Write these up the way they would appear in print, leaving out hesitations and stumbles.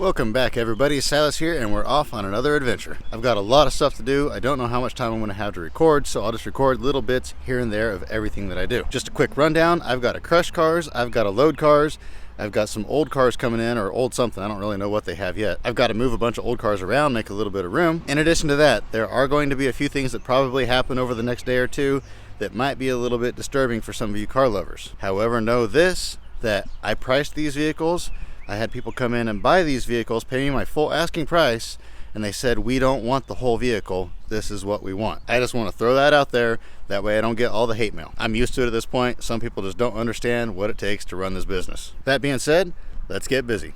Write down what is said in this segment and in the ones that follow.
Welcome back everybody, Silas here, and we're off on another adventure. I've got a lot of stuff to do. I don't know how much time I'm going to have to record, so I'll just record little bits here and there of everything that I do. Just a quick rundown, I've got to crush cars, I've got to load cars, I've got some old cars coming in, or old something, I don't really know what they have yet. I've got to move a bunch of old cars around, make a little bit of room. In addition to that, there are going to be a few things that probably happen over the next day or two that might be a little bit disturbing for some of you car lovers. However, know this, that I priced these vehicles. I had people come in and buy these vehicles, pay me my full asking price, and they said, we don't want the whole vehicle, this is what we want. I just want to throw that out there, that way I don't get all the hate mail. I'm used to it at this point. Some people just don't understand what it takes to run this business. That being said, let's get busy.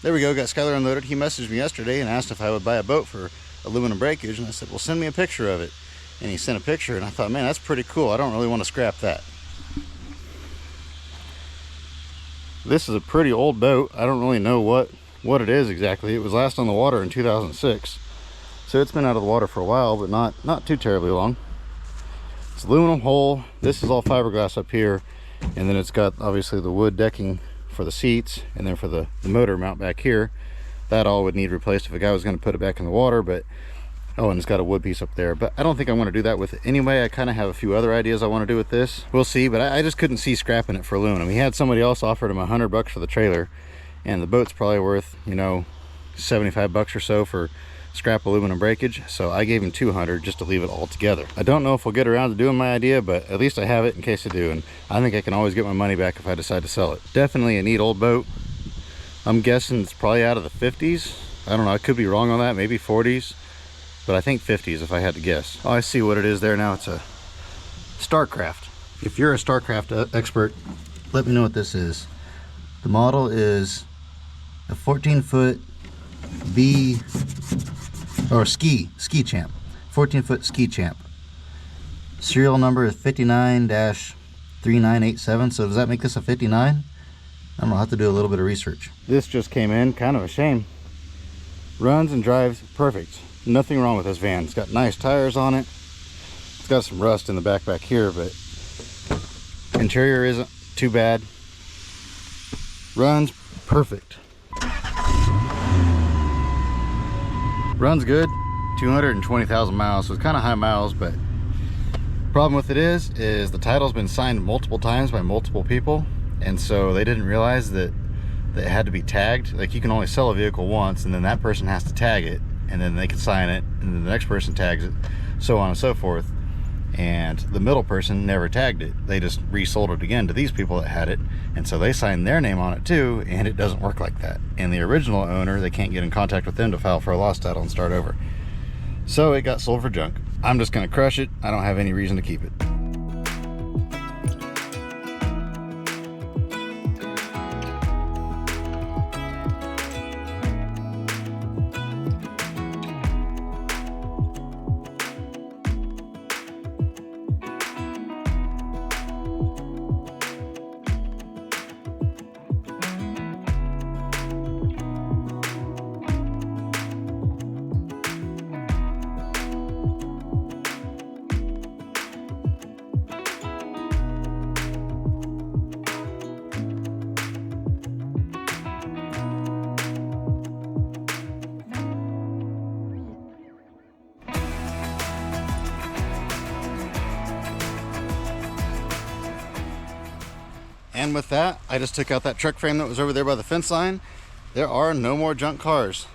There we go, got Skylar unloaded. He messaged me yesterday and asked if I would buy a boat for aluminum breakage, and I said, well, send me a picture of it. And he sent a picture, and I thought, man, that's pretty cool. I don't really want to scrap that. This is a pretty old boat. I don't really know what it is exactly. It was last on the water in 2006. So it's been out of the water for a while, but not too terribly long. It's aluminum hull. This is all fiberglass up here. And then it's got, obviously, the wood decking for the seats, and then for the motor mount back here, that all would need replaced if a guy was going to put it back in the water. But oh, and it's got a wood piece up there, but I don't think I want to do that with it anyway. I kind of have a few other ideas I want to do with this. We'll see, but I just couldn't see scrapping it for aluminum. He had somebody else offered him $100 for the trailer, and the boat's probably worth, you know, $75 or so for scrap aluminum breakage, so I gave him $200 just to leave it all together. I don't know if we'll get around to doing my idea, but at least I have it in case I do, and I think I can always get my money back if I decide to sell it. Definitely a neat old boat. I'm guessing it's probably out of the 50s. I don't know, I could be wrong on that, maybe 40s, but I think 50s if I had to guess. Oh, I see what it is there now. It's a Starcraft. If you're a Starcraft expert, let me know what this is. The model is a 14-foot B or ski champ, 14-foot ski champ. Serial number is 59-3987. So does that make this a 59? I don't know, I'll have to do a little bit of research. This just came in, kind of a shame. Runs and drives perfect. Nothing wrong with this van. It's got nice tires on it. It's got some rust in the back here, but interior isn't too bad. Runs perfect. Runs good, 220,000 miles, so it's kind of high miles, but problem with it is the title's been signed multiple times by multiple people, and so they didn't realize that it had to be tagged. Like, you can only sell a vehicle once, and then that person has to tag it, and then they can sign it, and then the next person tags it, so on and so forth. And the middle person never tagged it. They just resold it again to these people that had it, and so they signed their name on it too, and it doesn't work like that. And the original owner, they can't get in contact with them to file for a lost title and start over. So it got sold for junk. I'm just gonna crush it. I don't have any reason to keep it. And with that, I just took out that truck frame that was over there by the fence line. There are no more junk cars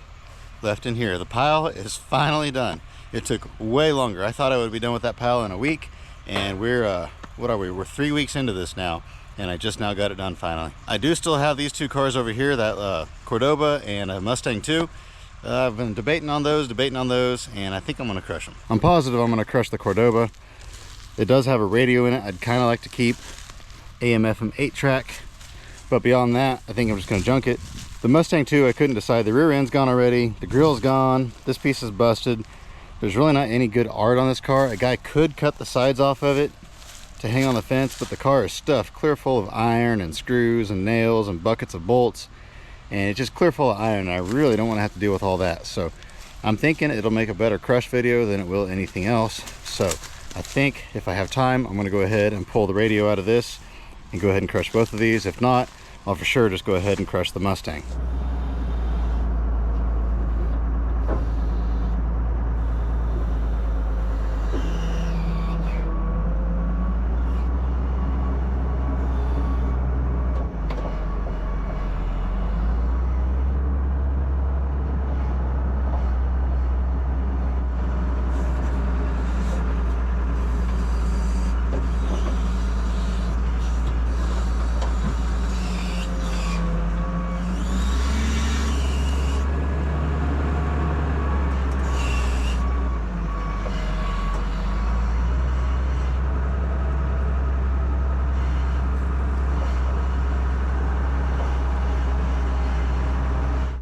left in here. The pile is finally done. It took way longer. I thought I would be done with that pile in a week, and we're, what are we? We're 3 weeks into this now, and I just now got it done finally. I do still have these two cars over here, that Cordoba and a Mustang 2. I've been debating on those, and I think I'm gonna crush them. I'm positive I'm gonna crush the Cordoba. It does have a radio in it. I'd kind of like to keep AM/FM 8-track, but beyond that, I think I'm just gonna junk it. The Mustang too, I couldn't decide. The rear end's gone already, the grill's gone, this piece is busted. There's really not any good art on this car. A guy could cut the sides off of it to hang on the fence, but the car is stuffed clear full of iron and screws and nails and buckets of bolts, and it's just clear full of iron, and I really don't want to have to deal with all that. So I'm thinking it'll make a better crush video than it will anything else. So I think if I have time, I'm going to go ahead and pull the radio out of this and go ahead and crush both of these. If not, I'll for sure just go ahead and crush the Mustang.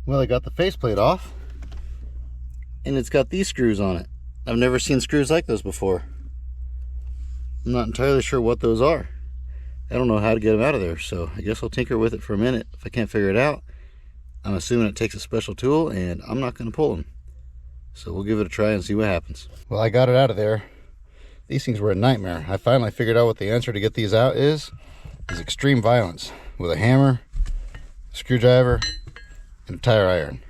Well, I got the faceplate off, and it's got these screws on it. I've never seen screws like those before. I'm not entirely sure what those are. I don't know how to get them out of there, so I guess I'll tinker with it for a minute. If I can't figure it out, I'm assuming it takes a special tool, and I'm not going to pull them. So we'll give it a try and see what happens. Well, I got it out of there. These things were a nightmare. I finally figured out what the answer to get these out is extreme violence with a hammer, a screwdriver, and a tire iron.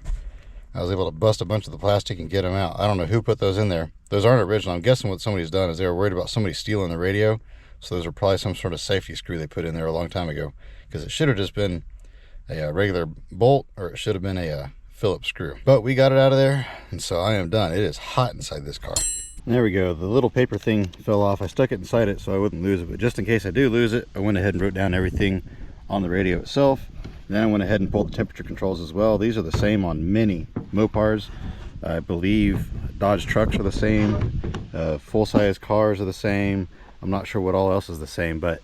I was able to bust a bunch of the plastic and get them out. I don't know who put those in there. Those aren't original. I'm guessing what somebody's done is they were worried about somebody stealing the radio, so those are probably some sort of safety screw they put in there a long time ago, because it should have just been a regular bolt, or it should have been a Phillips screw. But we got it out of there, and so I am done. It is hot inside this car. There we go. The little paper thing fell off. I stuck it inside it so I wouldn't lose it, but just in case I do lose it, I went ahead and wrote down everything on the radio itself. Then I went ahead and pulled the temperature controls as well. These are the same on many Mopars. I believe Dodge trucks are the same. Full-size cars are the same. I'm not sure what all else is the same, but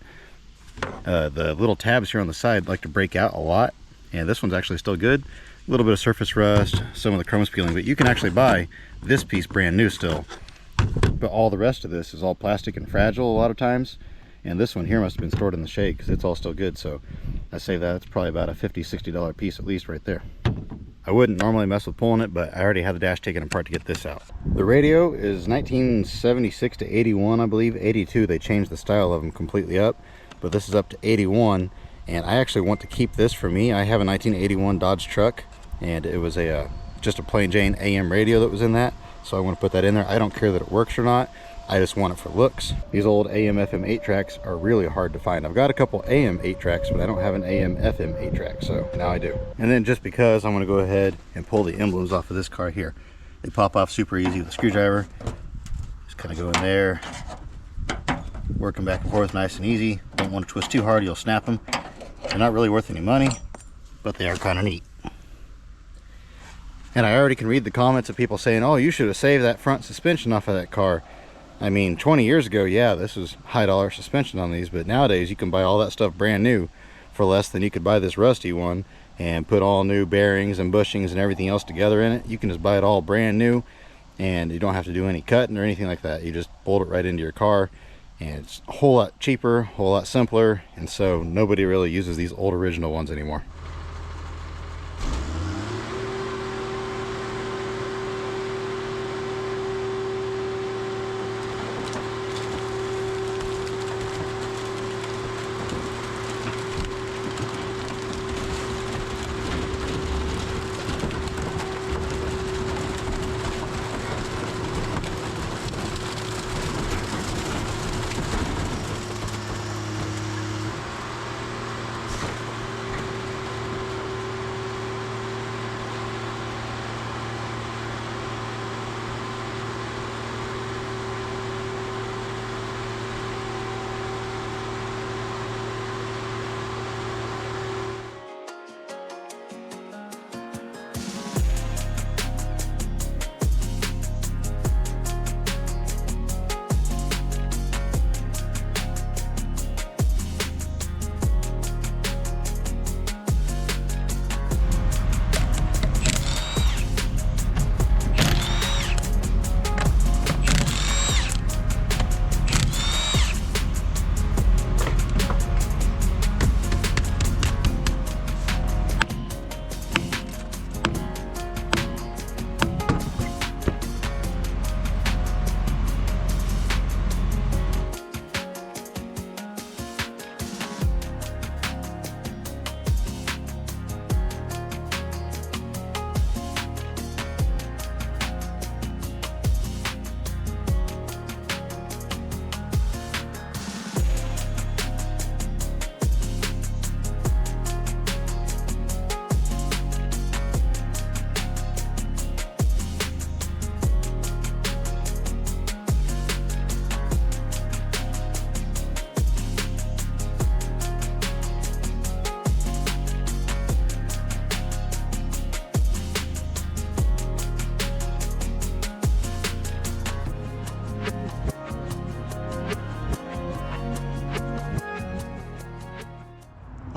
the little tabs here on the side like to break out a lot, and this one's actually still good. A little bit of surface rust, some of the chrome's peeling, but you can actually buy this piece brand new still. But all the rest of this is all plastic and fragile a lot of times. And this one here must have been stored in the shade because it's all still good. So I say that's probably about a $50–60 piece at least right there. I wouldn't normally mess with pulling it, but I already had the dash taken apart to get this out. The radio is 1976 to 81, I believe. 82, they changed the style of them completely up, but this is up to 81. And I actually want to keep this for me. I have a 1981 Dodge truck, and it was just a plain Jane AM radio that was in that. So I want to put that in there. I don't care that it works or not. I just want it for looks. These old AM FM 8 tracks are really hard to find. I've got a couple AM 8 tracks, but I don't have an AM FM 8 track, so now I do. And then just because, I'm gonna go ahead and pull the emblems off of this car here. They pop off super easy with a screwdriver. Just kind of go in there, work them back and forth nice and easy. Don't want to twist too hard, you'll snap them. They're not really worth any money, but they are kind of neat. And I already can read the comments of people saying, oh, you should have saved that front suspension off of that car. I mean, 20 years ago, yeah, this was high-dollar suspension on these, but nowadays you can buy all that stuff brand new for less than you could buy this rusty one and put all new bearings and bushings and everything else together in it. You can just buy it all brand new, and you don't have to do any cutting or anything like that. You just bolt it right into your car, and it's a whole lot cheaper, a whole lot simpler, and so nobody really uses these old original ones anymore.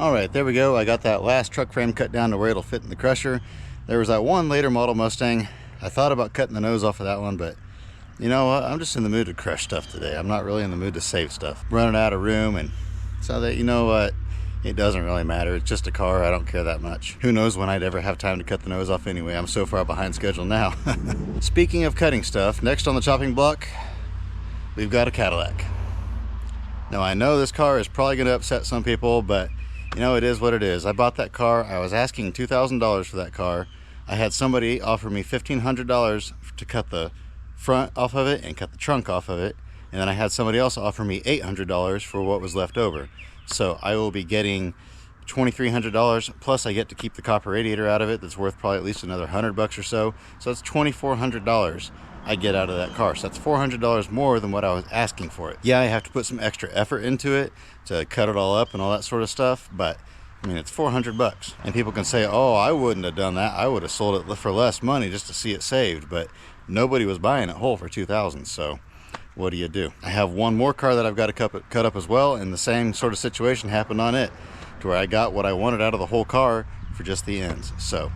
All right, there we go. I got that last truck frame cut down to where it'll fit in the crusher. There was that one later model Mustang. I thought about cutting the nose off of that one, but you know what? I'm just in the mood to crush stuff today. I'm not really in the mood to save stuff. Running out of room, and so that, you know what? It doesn't really matter. It's just a car. I don't care that much. Who knows when I'd ever have time to cut the nose off anyway. I'm so far behind schedule now. Speaking of cutting stuff, next on the chopping block, we've got a Cadillac. Now I know this car is probably going to upset some people, but you know, it is what it is. I bought that car. I was asking $2,000 for that car. I had somebody offer me $1,500 to cut the front off of it and cut the trunk off of it. And then I had somebody else offer me $800 for what was left over. So I will be getting $2,300, plus I get to keep the copper radiator out of it. That's worth probably at least another $100 or so. So that's $2,400 I get out of that car. So that's $400 more than what I was asking for it. Yeah, I have to put some extra effort into it to cut it all up and all that sort of stuff, but I mean, it's $400. And people can say, oh, I wouldn't have done that. I would have sold it for less money just to see it saved. But nobody was buying it whole for $2,000. So what do? I have one more car that I've got to cut up as well. And the same sort of situation happened on it, to where I got what I wanted out of the whole car for just the ends. So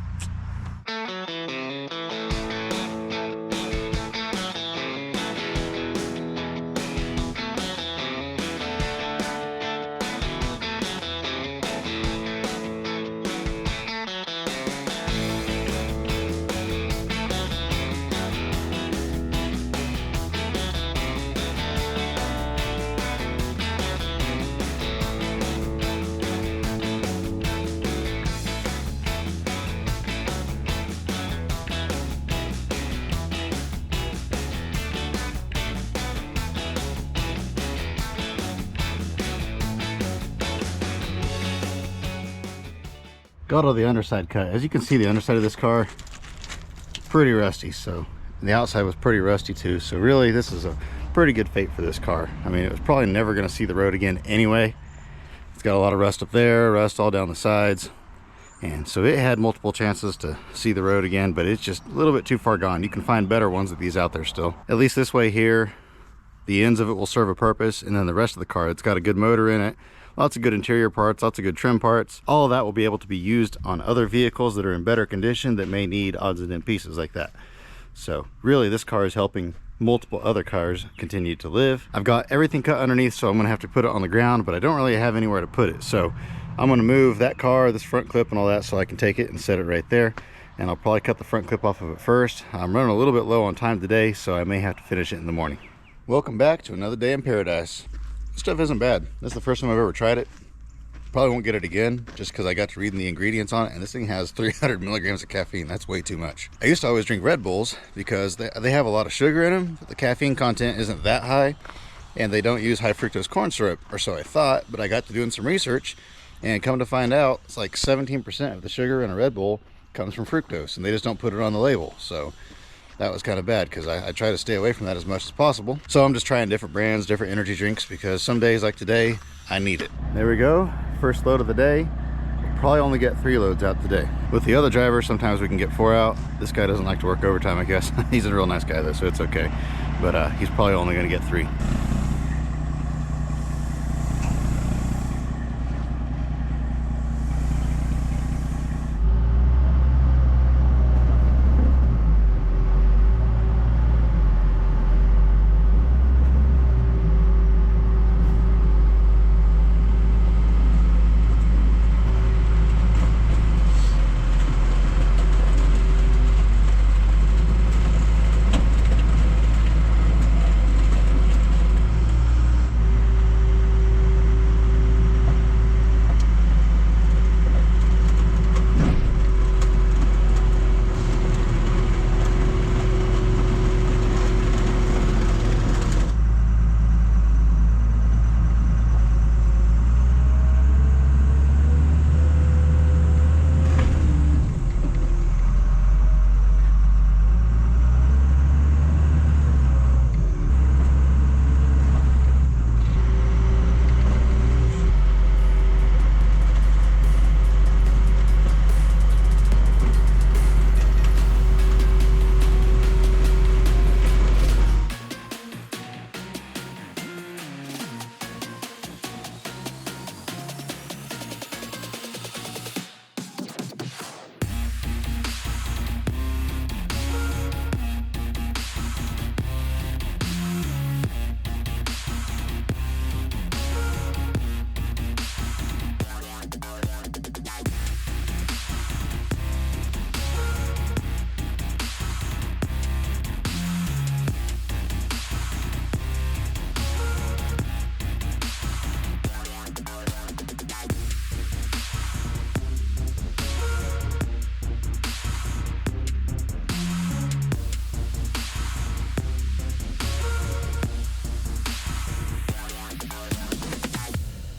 got all the underside cut. As you can see, the underside of this car, pretty rusty. So the outside was pretty rusty too. So really, this is a pretty good fate for this car. I mean, it was probably never going to see the road again anyway. It's got a lot of rust up there, rust all down the sides. And so it had multiple chances to see the road again, but it's just a little bit too far gone. You can find better ones of these out there still. At least this way here, the ends of it will serve a purpose, and then the rest of the car, it's got a good motor in it, lots of good interior parts, lots of good trim parts. All of that will be able to be used on other vehicles that are in better condition that may need odds and end pieces like that. So really, this car is helping multiple other cars continue to live. I've got everything cut underneath, so I'm gonna have to put it on the ground, but I don't really have anywhere to put it. So I'm gonna move that car, this front clip and all that, so I can take it and set it right there. And I'll probably cut the front clip off of it first. I'm running a little bit low on time today, so I may have to finish it in the morning. Welcome back to another day in paradise. This stuff isn't bad. This is the first time I've ever tried it. Probably won't get it again, just because I got to reading the ingredients on it, and this thing has 300 milligrams of caffeine. That's way too much. I used to always drink Red Bulls because they have a lot of sugar in them, but the caffeine content isn't that high, and they don't use high fructose corn syrup, or so I thought. But I got to doing some research, and come to find out, it's like 17% of the sugar in a Red Bull comes from fructose, and they just don't put it on the label. So that was kind of bad, because I try to stay away from that as much as possible. So I'm just trying different brands, different energy drinks, because some days like today, I need it. There we go, first load of the day. We'll probably only get 3 loads out today. With the other driver, sometimes we can get 4 out. This guy doesn't like to work overtime, I guess. He's a real nice guy though, so it's okay. But he's probably only gonna get 3.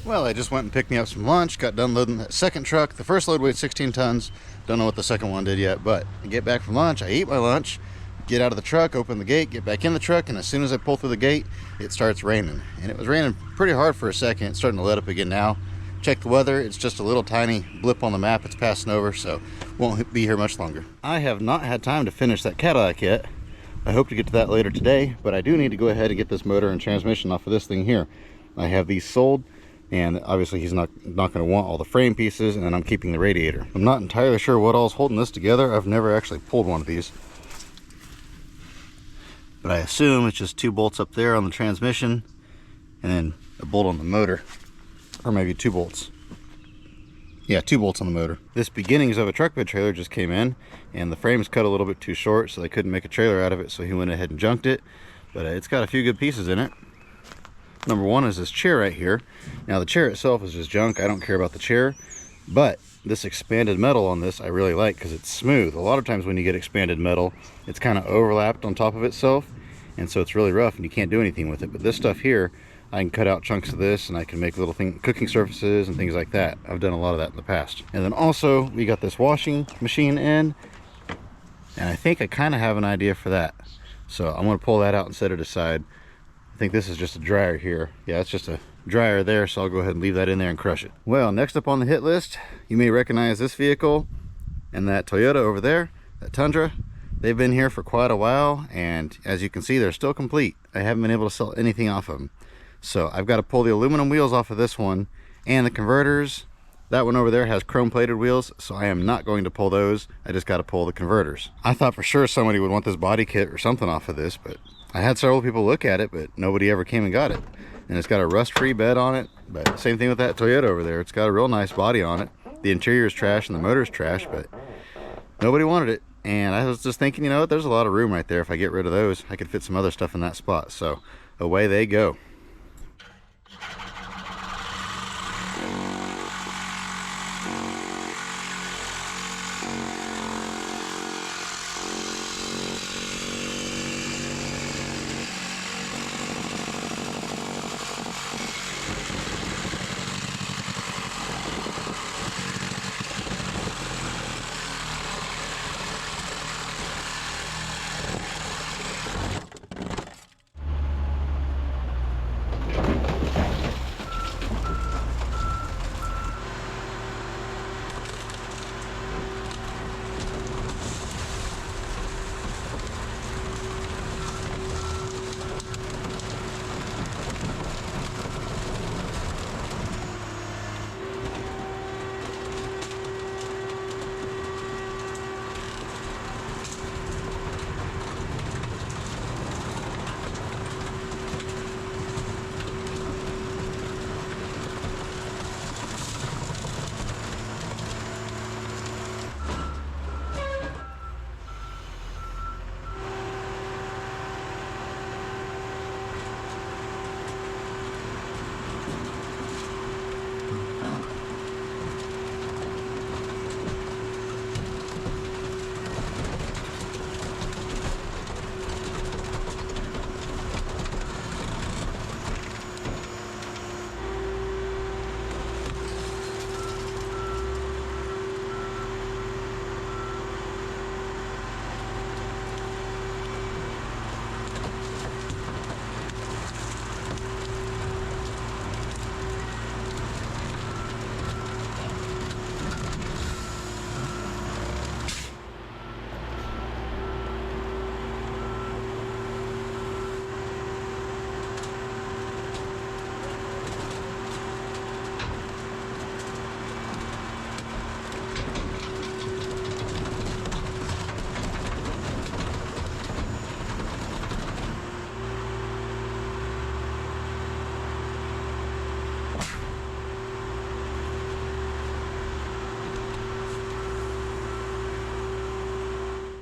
Well, I just went and picked me up some lunch, got done loading that second truck. The first load weighed 16 tons. Don't know what the second one did yet, but I get back from lunch, I eat my lunch, get out of the truck, open the gate, get back in the truck, and as soon as I pull through the gate, it starts raining. And it was raining pretty hard for a second. It's starting to let up again now. Check the weather, it's just a little tiny blip on the map. It's passing over, so won't be here much longer. I have not had time to finish that Cadillac yet. I hope to get to that later today, but I do need to go ahead and get this motor and transmission off of this thing here. I have these sold, and obviously he's not going to want all the frame pieces, and then I'm keeping the radiator. I'm not entirely sure what all's holding this together. I've never actually pulled one of these, but I assume it's just 2 bolts up there on the transmission and then a bolt on the motor, or maybe 2 bolts. Yeah, 2 bolts on the motor. This beginnings of a truck bed trailer just came in, and the frame's cut a little bit too short, so they couldn't make a trailer out of it, so he went ahead and junked it. But it's got a few good pieces in it. Number one is this chair right here. Now the chair itself is just junk. I don't care about the chair, but this expanded metal on this I really like because it's smooth. A lot of times when you get expanded metal, it's kind of overlapped on top of itself, and so it's really rough and you can't do anything with it. But this stuff here, I can cut out chunks of this and I can make little cooking surfaces and things like that. I've done a lot of that in the past. And then also we got this washing machine in, and I think I kind of have an idea for that. So I'm going to pull that out and set it aside. I think this is just a dryer here. Yeah, it's just a dryer there, so I'll go ahead and leave that in there and crush it. Well, next up on the hit list, you may recognize this vehicle and that Toyota over there, that Tundra. They've been here for quite a while, and as you can see, they're still complete. I haven't been able to sell anything off of them. So I've got to pull the aluminum wheels off of this one and the converters. That one over there has chrome plated wheels, so I am not going to pull those. I just got to pull the converters. I thought for sure somebody would want this body kit or something off of this, but I had several people look at it, but nobody ever came and got it. And it's got a rust-free bed on it, but same thing with that Toyota over there. It's got a real nice body on it. The interior is trash and the motor's trash, but nobody wanted it. And I was just thinking, you know what, there's a lot of room right there. If I get rid of those, I could fit some other stuff in that spot. So away they go.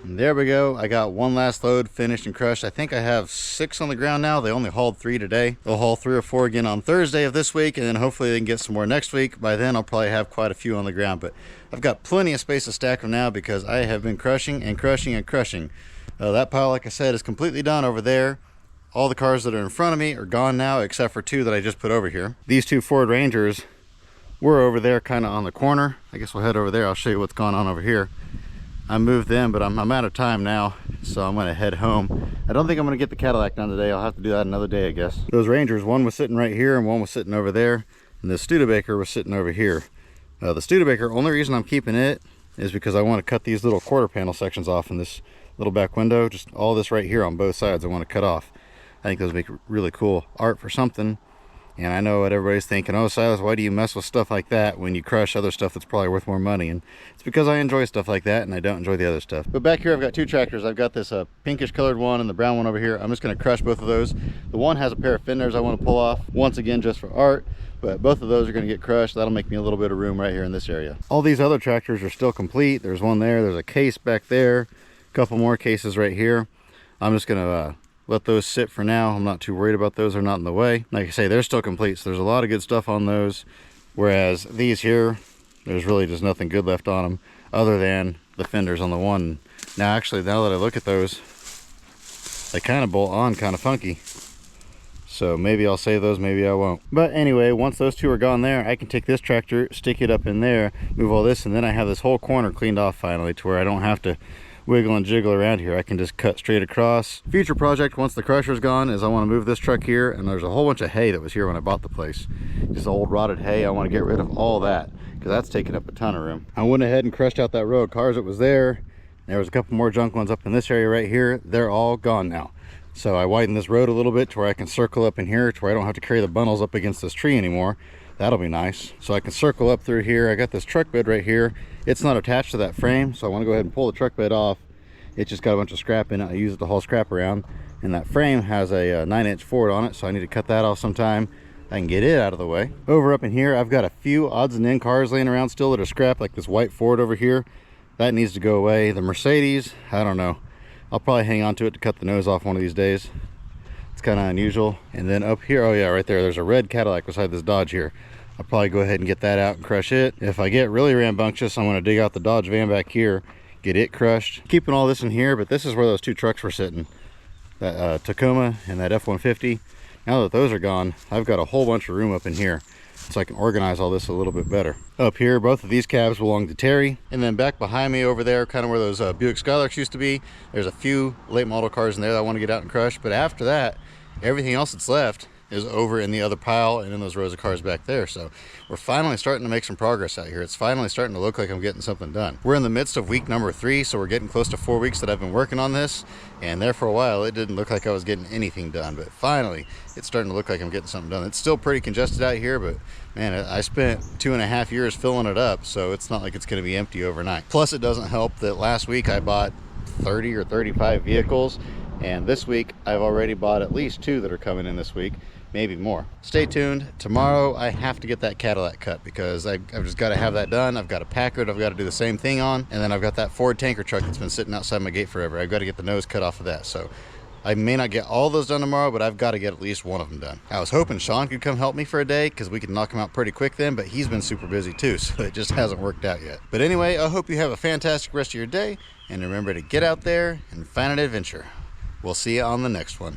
There we go. I got one last load finished and crushed. I think I have 6 on the ground now. They only hauled 3 today. They'll haul 3 or 4 again on Thursday of this week, and then hopefully they can get some more next week. By then I'll probably have quite a few on the ground, but I've got plenty of space to stack them now because I have been crushing and crushing and crushing. That pile, like I said, is completely done over there. All the cars that are in front of me are gone now, except for 2 that I just put over here. These 2 Ford Rangers were over there kind of on the corner. I guess we'll head over there. I'll show you what's going on over here. I moved them, but I'm out of time now, so I'm gonna head home. I don't think I'm gonna get the Cadillac done today. I'll have to do that another day, I guess. Those Rangers, one was sitting right here and one was sitting over there, and the Studebaker was sitting over here. The Studebaker, only reason I'm keeping it is because I want to cut these little quarter panel sections off in this little back window. Just all this right here on both sides I want to cut off. I think those make really cool art for something. And I know what everybody's thinking, oh Silas, why do you mess with stuff like that when you crush other stuff that's probably worth more money? And it's because I enjoy stuff like that and I don't enjoy the other stuff. But back here I've got 2 tractors. I've got this pinkish colored one and the brown one over here. I'm just going to crush both of those. The one has a pair of fenders I want to pull off, once again just for art, but both of those are going to get crushed. That'll make me a little bit of room right here in this area. All these other tractors are still complete. There's one there, there's a case back there, a couple more cases right here. I'm just going to let those sit for now. I'm not too worried about those. They're not in the way. Like I say, they're still complete, so there's a lot of good stuff on those. Whereas these here, there's really just nothing good left on them other than the fenders on the one. Now actually, now that I look at those, they kind of bolt on kind of funky. So maybe I'll save those, maybe I won't. But anyway, once those 2 are gone there, I can take this tractor, stick it up in there, move all this, and then I have this whole corner cleaned off finally to where I don't have to wiggle and jiggle around here. I can just cut straight across. Future project once the crusher's gone is I want to move this truck here, and there's a whole bunch of hay that was here when I bought the place. Just old rotted hay. I want to get rid of all that because that's taking up a ton of room. I went ahead and crushed out that row of cars that was there. There was a couple more junk ones up in this area right here. They're all gone now. So I widened this road a little bit to where I can circle up in here to where I don't have to carry the bundles up against this tree anymore. That'll be nice. So I can circle up through here. I got this truck bed right here. It's not attached to that frame, so I want to go ahead and pull the truck bed off. It's just got a bunch of scrap in it. I use it to haul scrap around, and that frame has a 9-inch Ford on it, so I need to cut that off sometime. I can get it out of the way. Over up in here, I've got a few odds and end cars laying around still that are scrap, like this white Ford over here. That needs to go away. The Mercedes, I don't know. I'll probably hang on to it to cut the nose off one of these days. It's kind of unusual. And then up here, oh yeah, right there, there's a red Cadillac beside this Dodge here. I'll probably go ahead and get that out and crush it. If I get really rambunctious, I'm going to dig out the Dodge van back here, get it crushed. Keeping all this in here, but this is where those 2 trucks were sitting. That Tacoma and that F-150. Now that those are gone, I've got a whole bunch of room up in here, so I can organize all this a little bit better. Up here, both of these cabs belong to Terry. And then back behind me over there, kind of where those Buick Skylarks used to be, there's a few late model cars in there that I want to get out and crush. But after that, everything else that's left is over in the other pile and in those rows of cars back there. So we're finally starting to make some progress out here. It's finally starting to look like I'm getting something done. We're in the midst of week number 3, so we're getting close to 4 weeks that I've been working on this, and there for a while it didn't look like I was getting anything done, but finally it's starting to look like I'm getting something done. It's still pretty congested out here, but man, I spent 2.5 years filling it up, so it's not like it's going to be empty overnight. Plus, it doesn't help that last week I bought 30 or 35 vehicles, and this week I've already bought at least 2 that are coming in this week, maybe more. Stay tuned. Tomorrow I have to get that Cadillac cut because I've just got to have that done. I've got a Packard I've got to do the same thing on, and then I've got that Ford tanker truck that's been sitting outside my gate forever. I've got to get the nose cut off of that. So I may not get all those done tomorrow, but I've got to get at least one of them done. I was hoping Sean could come help me for a day because we could knock him out pretty quick then, but he's been super busy too, so it just hasn't worked out yet. But anyway, I hope you have a fantastic rest of your day, and remember to get out there and find an adventure. We'll see you on the next one.